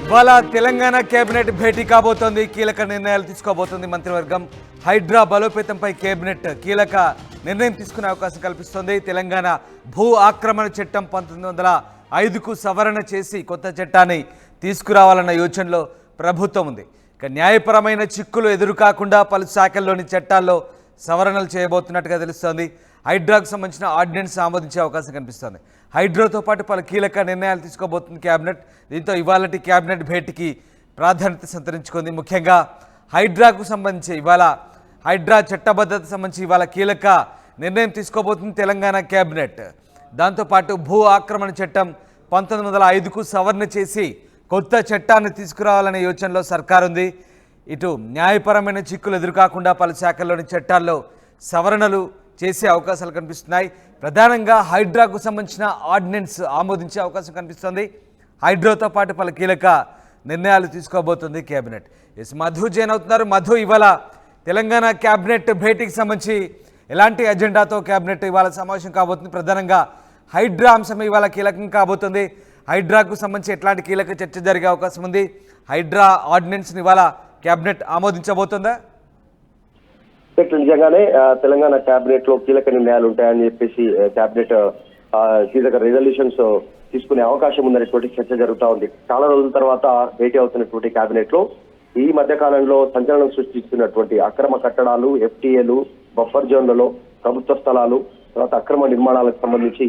ఇవాళ తెలంగాణ కేబినెట్ భేటీ కాబోతోంది. కీలక నిర్ణయాలు తీసుకోబోతోంది మంత్రివర్గం. హైడ్రా బలోపేతంపై కేబినెట్ కీలక నిర్ణయం తీసుకునే అవకాశం కల్పిస్తోంది. తెలంగాణ భూ ఆక్రమణ చట్టం 1905కు సవరణ చేసి కొత్త చట్టాన్ని తీసుకురావాలన్న యోచనలో ప్రభుత్వం ఉంది. ఇక న్యాయపరమైన చిక్కులు ఎదురుకాకుండా పలు శాఖల్లోని చట్టాల్లో సవరణలు చేయబోతున్నట్టుగా తెలుస్తోంది. హైడ్రాకు సంబంధించిన ఆర్డినెన్స్ ఆమోదించే అవకాశం కనిపిస్తోంది. హైడ్రాతో పాటు పలు కీలక నిర్ణయాలు తీసుకోబోతుంది కేబినెట్. దీంతో ఇవాళటి కేబినెట్ భేటీకి ప్రాధాన్యత సంతరించుకుంది. ముఖ్యంగా హైడ్రాకు సంబంధించి ఇవాళ హైడ్రా చట్టబద్ధత సంబంధించి ఇవాళ కీలక నిర్ణయం తీసుకోబోతుంది తెలంగాణ కేబినెట్. దాంతోపాటు భూ ఆక్రమణ చట్టం 1905కు సవరణ చేసి కొత్త చట్టాన్ని తీసుకురావాలనే యోచనలో సర్కారు ఉంది. ఇటు న్యాయపరమైన చిక్కులు ఎదురుకాకుండా పలు శాఖల్లోని చట్టాల్లో సవరణలు చేసే అవకాశాలు కనిపిస్తున్నాయి. ప్రధానంగా హైడ్రాకు సంబంధించిన ఆర్డినెన్స్ ఆమోదించే అవకాశం కనిపిస్తుంది. హైడ్రాతో పాటు పలు కీలక నిర్ణయాలు తీసుకోబోతుంది కేబినెట్. మధు జైన్ అవుతున్నారు. మధు, ఇవాళ తెలంగాణ కేబినెట్ భేటీకి సంబంధించి ఎలాంటి ఎజెండాతో కేబినెట్ ఇవాళ సమావేశం కాబోతుంది? ప్రధానంగా హైడ్రా అంశం ఇవాళ కీలకం కాబోతుంది. హైడ్రాకు సంబంధించి ఎట్లాంటి కీలక చర్చ జరిగే అవకాశం ఉంది? హైడ్రా ఆర్డినెన్స్ని ఇవాళ కేబినెట్ ఆమోదించబోతుందా? నిజంగానే తెలంగాణ కేబినెట్ లో కీలక నిర్ణయాలు ఉంటాయని చెప్పేసి కేబినెట్ కీలక రిజల్యూషన్స్ తీసుకునే అవకాశం ఉందనేటువంటి చర్చ జరుగుతూ ఉంది. చాలా రోజుల తర్వాత భేటీ అవుతున్నటువంటి కేబినెట్ లో ఈ మధ్య కాలంలో సంచలనం సృష్టిస్తున్నటువంటి అక్రమ కట్టడాలు, ఎఫ్టీఏలు, బఫర్ జోన్లలో ప్రభుత్వ స్థలాలు, తర్వాత అక్రమ నిర్మాణాలకు సంబంధించి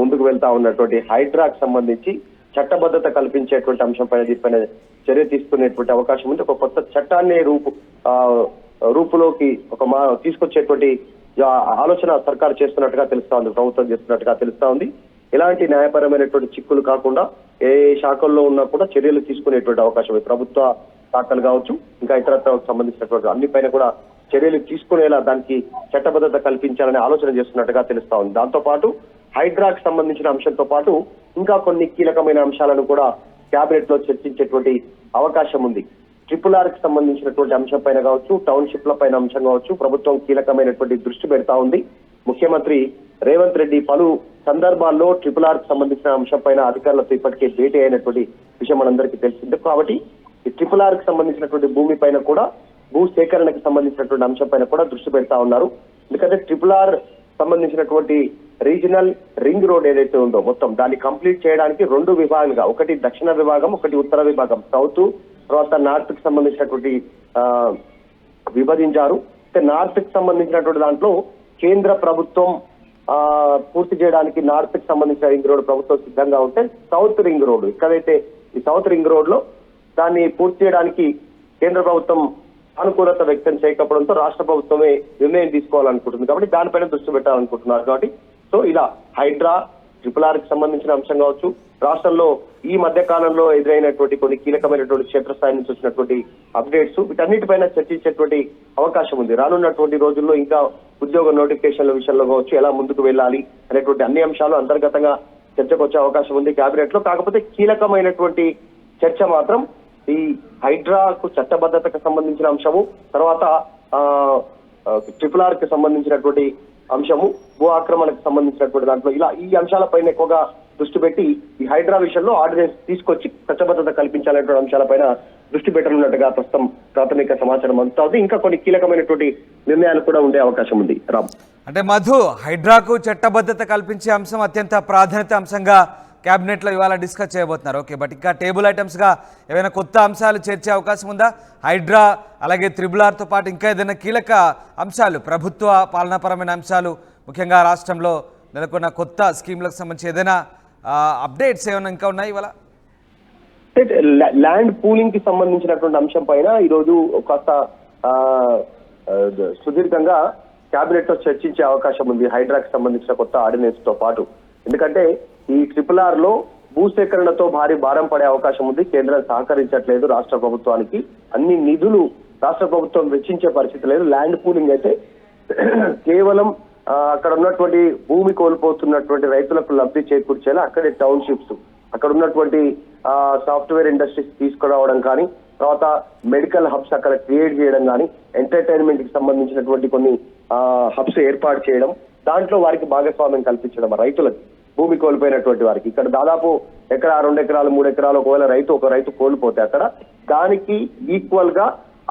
ముందుకు వెళ్తా ఉన్నటువంటి హైడ్రాకు సంబంధించి చట్టబద్ధత కల్పించేటువంటి అంశంపై దీనిపైన చర్య తీసుకునేటువంటి అవకాశం ఉంది. ఒక కొత్త చట్టాన్ని రూపులోకి తీసుకొచ్చేటువంటి ఆలోచన సర్కారు చేస్తున్నట్టుగా తెలుస్తా ఉంది, ప్రభుత్వం చేస్తున్నట్టుగా తెలుస్తా ఉంది. ఎలాంటి న్యాయపరమైనటువంటి చిక్కులు కాకుండా ఏ శాఖల్లో ఉన్నా కూడా చర్యలు తీసుకునేటువంటి అవకాశం ఉంది. ప్రభుత్వ శాఖలు కావచ్చు, ఇంకా ఇతరత్రకు సంబంధించినటువంటి అన్నిపైన కూడా చర్యలు తీసుకునేలా దానికి చట్టబద్ధత కల్పించాలనే ఆలోచన చేస్తున్నట్టుగా తెలుస్తా ఉంది. దాంతో పాటు హైడ్రాకు సంబంధించిన అంశంతో పాటు ఇంకా కొన్ని కీలకమైన అంశాలను కూడా కేబినెట్ లో చర్చించేటువంటి అవకాశం ఉంది. RRR కి సంబంధించినటువంటి అంశం పైన కావచ్చు, టౌన్షిప్ల పైన అంశం కావచ్చు, ప్రభుత్వం కీలకమైనటువంటి దృష్టి పెడతా ఉంది. ముఖ్యమంత్రి రేవంత్ రెడ్డి పలు సందర్భాల్లో RRR కి సంబంధించిన అంశం పైన అధికారులతో ఇప్పటికే భేటీ అయినటువంటి విషయం మనందరికీ తెలిసిందే. కాబట్టి ఈ RRR కి సంబంధించినటువంటి భూమి పైన కూడా, భూ సేకరణకి సంబంధించినటువంటి అంశం పైన కూడా దృష్టి పెడతా ఉన్నారు. ఎందుకంటే RRR సంబంధించినటువంటి రీజనల్ రింగ్ రోడ్ ఏదైతే ఉందో మొత్తం దాన్ని కంప్లీట్ చేయడానికి 2 విభాగాలుగా, ఒకటి దక్షిణ విభాగం, ఒకటి ఉత్తర విభాగం, సౌత్ తర్వాత నార్త్ కి సంబంధించినటువంటి విభజించారు. నార్త్ కి సంబంధించినటువంటి దాంట్లో కేంద్ర ప్రభుత్వం పూర్తి చేయడానికి నార్త్ కి సంబంధించిన రింగ్ రోడ్ ప్రభుత్వం సిద్ధంగా ఉంటే, సౌత్ రింగ్ రోడ్ ఎక్కడైతే ఈ సౌత్ రింగ్ రోడ్ లో దాన్ని పూర్తి చేయడానికి కేంద్ర ప్రభుత్వం అనుకూలత వ్యక్తం చేయకపోవడంతో రాష్ట్ర ప్రభుత్వమే నిర్ణయం తీసుకోవాలనుకుంటుంది. కాబట్టి దానిపైన దృష్టి పెట్టాలనుకుంటున్నారు. కాబట్టి సో ఇలా హైడ్రా, RRR కి సంబంధించిన అంశం కావచ్చు, రాష్ట్రంలో ఈ మధ్య కాలంలో ఎదురైనటువంటి కొన్ని కీలకమైనటువంటి క్షేత్రస్థాయి నుంచి వచ్చినటువంటి అప్డేట్స్, వీటన్నిటిపైన చర్చించేటువంటి అవకాశం ఉంది. రానున్నటువంటి రోజుల్లో ఇంకా ఉద్యోగ నోటిఫికేషన్ల విషయంలో కావచ్చు, ఎలా ముందుకు వెళ్ళాలి అనేటువంటి అన్ని అంశాలు అంతర్గతంగా చర్చకు వచ్చే అవకాశం ఉంది కేబినెట్ లో. కాకపోతే కీలకమైనటువంటి చర్చ మాత్రం ఈ హైడ్రాకు చట్టబద్ధతకు సంబంధించిన అంశము, తర్వాత RRR కి సంబంధించినటువంటి అంశము, భూ ఆక్రమణకు సంబంధించినటువంటి దాంట్లో ఇలా ఈ అంశాలపైన ఎక్కువగా దృష్టి పెట్టి ఈ హైడ్రా విషయంలో ఆర్డినెన్స్ తీసుకొచ్చి చట్టబద్ధత కల్పించాలనేటువంటి అంశాలపైన దృష్టి పెట్టనున్నట్టుగా ప్రస్తుతం ప్రాథమిక సమాచారం అందుతుంది. ఇంకా కొన్ని కీలకమైనటువంటి నిర్ణయాలు కూడా ఉండే అవకాశం ఉంది. రామ్, అంటే మధు, హైడ్రాకు చట్టబద్ధత కల్పించే అంశం అత్యంత ప్రాధాన్యత అంశంగా క్యాబినెట్లో ఇవాళ డిస్కస్ చేయబోతున్నారు. ఓకే, బట్ ఇంకా టేబుల్ ఐటమ్స్గా ఏమైనా కొత్త అంశాలు చేర్చే అవకాశం ఉందా? హైడ్రా అలాగే RRRతో పాటు ఇంకా ఏదైనా కీలక అంశాలు, ప్రభుత్వ పాలనాపరమైన అంశాలు, ముఖ్యంగా రాష్ట్రంలో నెలకొన్న కొత్త స్కీమ్లకు సంబంధించి ఏదైనా అప్డేట్స్ ఏమైనా ఇంకా ఉన్నాయి ఇవాళ? ల్యాండ్ పూలింగ్ కి సంబంధించినటువంటి అంశం పైన ఈరోజు కాస్త సుదీర్ఘంగా కేబినెట్ లో చర్చించే అవకాశం ఉంది హైడ్రాకి సంబంధించిన కొత్త ఆర్డినెన్స్ తో పాటు. ఎందుకంటే ఈ RRR లో భూసేకరణతో భారీ భారం పడే అవకాశం ఉంది. కేంద్రం సహకరించట్లేదు రాష్ట్ర ప్రభుత్వానికి, అన్ని నిధులు రాష్ట్ర ప్రభుత్వం వెచ్చించే పరిస్థితి లేదు. ల్యాండ్ పూలింగ్ అయితే కేవలం అక్కడ ఉన్నటువంటి భూమి కోల్పోతున్నటువంటి రైతులకు లబ్ధి చేకూర్చేలా అక్కడే టౌన్షిప్స్, అక్కడ ఉన్నటువంటి సాఫ్ట్వేర్ ఇండస్ట్రీస్ తీసుకురావడం కానీ, తర్వాత మెడికల్ హబ్స్ అక్కడ క్రియేట్ చేయడం కానీ, ఎంటర్టైన్మెంట్ కి సంబంధించినటువంటి కొన్ని హబ్స్ ఏర్పాటు చేయడం, దాంట్లో వారికి భాగస్వామ్యం కల్పించడం రైతులకు. భూమి కోల్పోయినటువంటి వారికి. ఇక్కడ దాదాపు ఎకరా 2 ఎకరాలు 3 ఎకరాలు ఒకవేళ ఒక రైతు కోల్పోతే అక్కడ దానికి ఈక్వల్ గా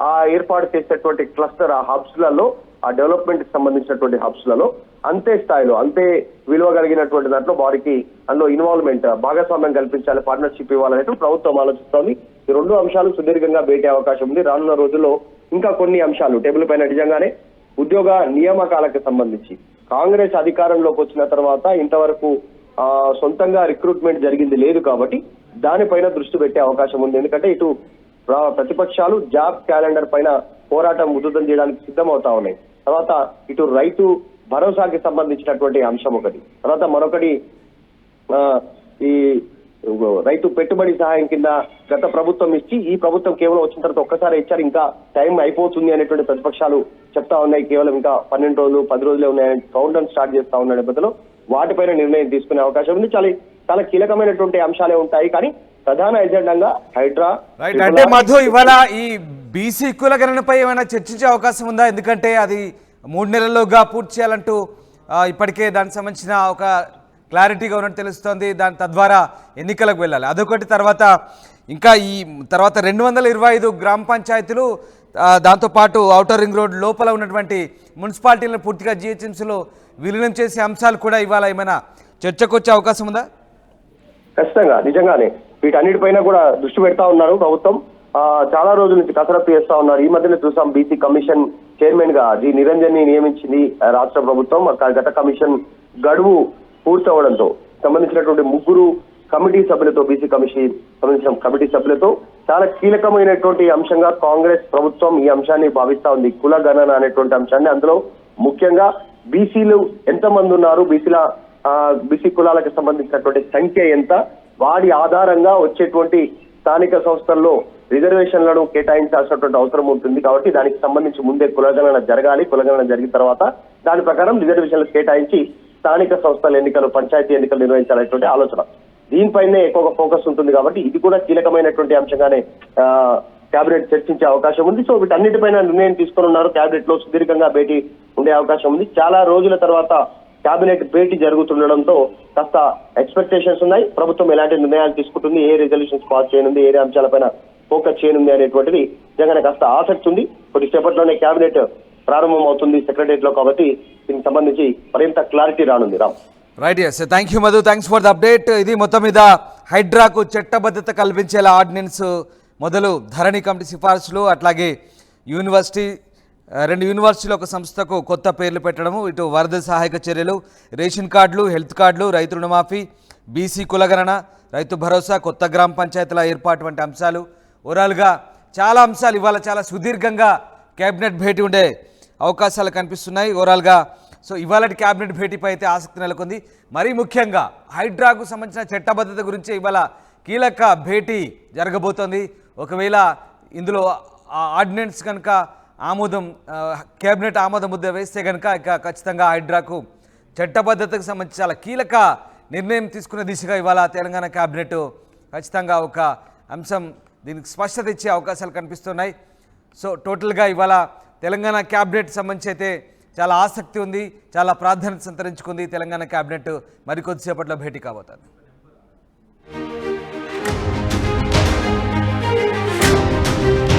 ఆ ఏర్పాటు చేసేటువంటి క్లస్టర్ ఆ హబ్స్ లలో, ఆ డెవలప్మెంట్ కి సంబంధించినటువంటి హబ్స్ లలో అంతే స్థాయిలో అంతే విలువ కలిగినటువంటి దాంట్లో వారికి అందులో ఇన్వాల్వ్మెంట్ భాగస్వామ్యం కల్పించాలి, పార్ట్నర్షిప్ ఇవ్వాలనేది ప్రభుత్వం ఆలోచిస్తోంది. ఈ 2 అంశాలు సుదీర్ఘంగా భేటీ అవకాశం ఉంది. రానున్న రోజుల్లో ఇంకా కొన్ని అంశాలు టేబుల్ పైన నిజంగానే ఉద్యోగ నియామకాలకు సంబంధించి కాంగ్రెస్ అధికారంలోకి వచ్చిన తర్వాత ఇంతవరకు సొంతంగా రిక్రూట్మెంట్ జరిగింది లేదు కాబట్టి దానిపైన దృష్టి పెట్టే అవకాశం ఉంది. ఎందుకంటే ఇటు ప్రతిపక్షాలు జాబ్ క్యాలెండర్ పైన పోరాటం ఉధృతం చేయడానికి సిద్ధమవుతా ఉన్నాయి. తర్వాత ఇటు రైతు భరోసాకి సంబంధించినటువంటి అంశం ఒకటి, తర్వాత మరొకటి ఈ రైతు పెట్టుబడి సహాయం కింద గత ప్రభుత్వం ఇచ్చి ఈ ప్రభుత్వం కేవలం వచ్చిన తర్వాత ఒక్కసారి ఇచ్చారు, ఇంకా టైం అయిపోతుంది అనేటువంటి ప్రతిపక్షాలు చెప్తా ఉన్నాయి. కేవలం ఇంకా 12 రోజులు 10 రోజులే ఉన్నాయని కౌంట్ డౌన్ స్టార్ట్ చేస్తా ఉన్న నేపథ్యంలో వాటిపైన నిర్ణయం తీసుకునే అవకాశం ఉంది. చాలా కీలకమైనటువంటి అంశాలే ఉంటాయి. కానీ ప్రధాన ఎజెండాగా హైడ్రా అంటే మధు ఇవాళ ఈ బీసీ కులగణనపై ఏమైనా చర్చించే అవకాశం ఉందా? ఎందుకంటే అది 3 నెలల్లోగా పూర్తి చేయాలంటూ ఇప్పటికే దానికి సంబంధించిన ఒక క్లారిటీగా ఉన్నట్టు తెలుస్తోంది. దాని తద్వారా ఎన్నికలకు వెళ్ళాలి అదొకటి. తర్వాత ఇంకా ఈ తర్వాత 225 గ్రామ పంచాయతీలు, దాంతోపాటు ఔటర్ రింగ్ రోడ్ లోపల ఉన్నటువంటి మున్సిపాలిటీలను పూర్తిగా జిహెచ్ఎంసీలో విలీనం చేసే అంశాలు కూడా ఇవాళ ఏమైనా చర్చకు వచ్చే అవకాశం ఉందా? ఖచ్చితంగా నిజంగానే వీటన్నిటిపైన కూడా దృష్టి పెడతా ఉన్నారు ప్రభుత్వం. చాలా రోజుల నుంచి కసరత్తు చేస్తా ఉన్నారు. ఈ మధ్యనే చూసాం బీసీ కమిషన్ చైర్మన్ గా జి నిరంజన్ ని నియమించింది రాష్ట్ర ప్రభుత్వం. గత కమిషన్ గడువు పూర్తవడంతో సంబంధించినటువంటి 3 కమిటీ సభ్యులతో బీసీ కమిషన్ సంబంధించిన కమిటీ సభ్యులతో చాలా కీలకమైనటువంటి అంశంగా కాంగ్రెస్ ప్రభుత్వం ఈ అంశాన్ని భావిస్తా ఉంది. కుల గణన అనేటువంటి అంశాన్ని, అందులో ముఖ్యంగా బీసీలు ఎంతమంది ఉన్నారు, బీసీ కులాలకు సంబంధించినటువంటి సంఖ్య ఎంత, వాడి ఆధారంగా వచ్చేటువంటి స్థానిక సంస్థల్లో రిజర్వేషన్లను కేటాయించాల్సినటువంటి అవసరం ఉంటుంది. కాబట్టి దానికి సంబంధించి ముందే కులగణన జరగాలి. కులగణన జరిగిన తర్వాత దాని ప్రకారం రిజర్వేషన్లు కేటాయించి స్థానిక సంస్థల ఎన్నికలు, పంచాయతీ ఎన్నికలు నిర్వహించాలనేటువంటి ఆలోచన. దీనిపైనే ఎక్కువగా ఫోకస్ ఉంటుంది. కాబట్టి ఇది కూడా కీలకమైనటువంటి అంశంగానే కేబినెట్ చర్చించే అవకాశం ఉంది. సో వీటన్నిటిపైన నిర్ణయం తీసుకుని ఉన్నారు. కేబినెట్ లో సుదీర్ఘంగా భేటీ ఉండే అవకాశం ఉంది. చాలా రోజుల తర్వాత కేబినెట్ భేటీ జరుగుతుండడంతో కాస్త ఎక్స్పెక్టేషన్స్ ఉన్నాయి. ప్రభుత్వం ఎలాంటి నిర్ణయాలు తీసుకుంటుంది, ఏ రిజల్యూషన్స్ పాస్ చేయనుంది, ఏ అంశాలపైన ఫోకస్ చేయనుంది అనేటువంటిది నిజంగానే కాస్త ఆసక్తి ఉంది. కొద్దిసేపట్లోనే కేబినెట్ ప్రారంభం అవుతుంది సెక్రటరియట్ లో. కాబట్టి దీనికి సంబంధించి మరింత క్లారిటీ రానుంది. Ram right, yes, thank you Madhu, thanks for the update. ఇది మొత్తం మీద హైడ్రాకు చట్టబద్ధత కల్పించేలా ఆర్డినెన్స్ మొదలు, ధరణి కమిటీ సిఫార్సులు, అట్లాగే యూనివర్సిటీ 2 యూనివర్సిటీలు ఒక సంస్థకు కొత్త పేర్లు పెట్టడము, ఇటు వరద సహాయక చర్యలు, రేషన్ కార్డులు, హెల్త్ కార్డులు, రైతు రుణమాఫీ, బీసీ కులగణన, రైతు భరోసా, కొత్త గ్రామ పంచాయతీల ఏర్పాటు వంటి అంశాలు, ఓవరాల్గా చాలా అంశాలు ఇవాళ చాలా సుదీర్ఘంగా కేబినెట్ భేటీ ఉండే అవకాశాలు కనిపిస్తున్నాయి ఓవరాల్గా. సో ఇవాళ కేబినెట్ భేటీపై అయితే ఆసక్తి నెలకొంది. మరీ ముఖ్యంగా హైడ్రాకు సంబంధించిన చట్టబద్ధత గురించి ఇవాళ కీలక భేటీ జరగబోతోంది. ఒకవేళ ఇందులో ఆర్డినెన్స్ కనుక కేబినెట్ ఆమోద ముద్ద వేస్తే కనుక ఇక ఖచ్చితంగా హైడ్రాకు చట్టబద్ధతకు సంబంధించి చాలా కీలక నిర్ణయం తీసుకునే దిశగా ఇవాళ తెలంగాణ కేబినెట్ ఖచ్చితంగా ఒక అంశం దీనికి స్పష్టత ఇచ్చే అవకాశాలు కనిపిస్తున్నాయి. సో టోటల్గా ఇవాళ తెలంగాణ కేబినెట్ సంబంధించి అయితే చాలా ఆసక్తి ఉంది, చాలా ప్రాధాన్యత సంతరించుకుంది. తెలంగాణ కేబినెట్ మరికొద్దిసేపట్లో భేటీ కాబోతోంది.